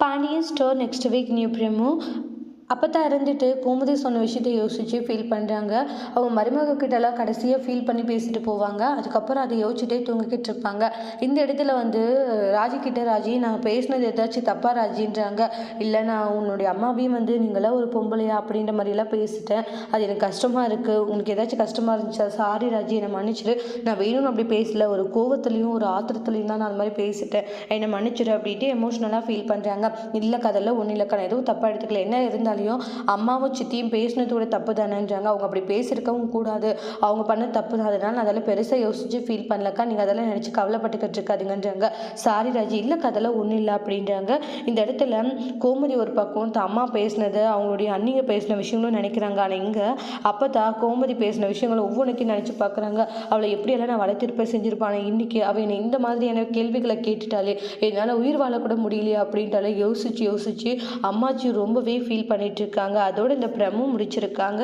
Pandian store next week new promo. அப்போ இருந்துட்டு கோமதி சொன்ன விஷயத்தை யோசிச்சு ஃபீல் பண்ணுறாங்க. அவங்க மருமக கிட்டலாம் கடைசியாக ஃபீல் பண்ணி பேசிட்டு போவாங்க. அதுக்கப்புறம் அதை யோசிச்சுட்டே தூங்கிக்கிட்டு இருப்பாங்க. இந்த இடத்துல ராஜி கிட்ட, ராஜி நான் பேசினது ஏதாச்சும் தப்பா ராஜின்றாங்க. இல்லை, நான் உன்னுடைய அம்மாவையும் நீங்களாம் ஒரு பொம்பளையா அப்படின்ற மாதிரிலாம் பேசிட்டேன். அது எனக்கு கஷ்டமாக இருக்குது. உங்களுக்கு ஏதாச்சும் கஷ்டமாக இருந்துச்சா? சாரி ராஜி, என்னை மன்னிச்சிரு. நான் வேணும்னு அப்படி பேசல, ஒரு கோவத்துலேயும் ஒரு ஆத்திரத்துலையும் தான் நான் அது மாதிரி பேசிட்டேன், என்னை மன்னிச்சிரு அப்படின்ட்டு எமோஷ்னலாக ஃபீல் பண்ணுறாங்க. இல்லை கதெல்லாம் ஒன்றும் இல்லைக்கா, நான் எதுவும் தப்பாக எடுத்துக்கல. என்ன இருந்தாலும் அம்மாவும் சித்தியும் பேசினதோட தப்பு தானேன்றாங்க. அவங்க அப்படி பேசியிருக்கவும் கூடாது, அவங்க பண்ண தப்பு தான். அதனால நான் அதெல்லாம் பெருசாக யோசிச்சு ஃபீல் பண்ணலக்கா, நீங்கள் அதெல்லாம் நினச்சி கவலைப்பட்டுக்கிட்டு இருக்காதுங்கன்றாங்க. சாரி ராஜி, இல்லைக்கா அதெல்லாம் ஒன்றும் இல்லை அப்படின்றாங்க. இந்த இடத்துல கோமதி ஒரு பக்கம் அம்மா பேசினது, அவங்களுடைய அண்ணிங்க பேசின விஷயங்களும் நினைக்கிறாங்க. ஆனால் இங்கே அப்போதான் கோமதி பேசின விஷயங்களை ஒவ்வொன்றுத்தையும் நினச்சி பார்க்குறாங்க. அவளை எப்படியெல்லாம் நான் வளர்த்திருப்பேன் செஞ்சிருப்பானே, இன்னைக்கு அவள் என்னை இந்த மாதிரியான கேள்விகளை கேட்டுட்டாலே, என்னால் உயிர் வாழக்கூட முடியலையா அப்படின்ட்டாலே யோசிச்சு யோசிச்சு அம்மாச்சி ரொம்பவே ஃபீல் பண்ணிட்டு இருக்காங்க. அதோட இந்த ப்ரமோ முடிச்சிருக்காங்க.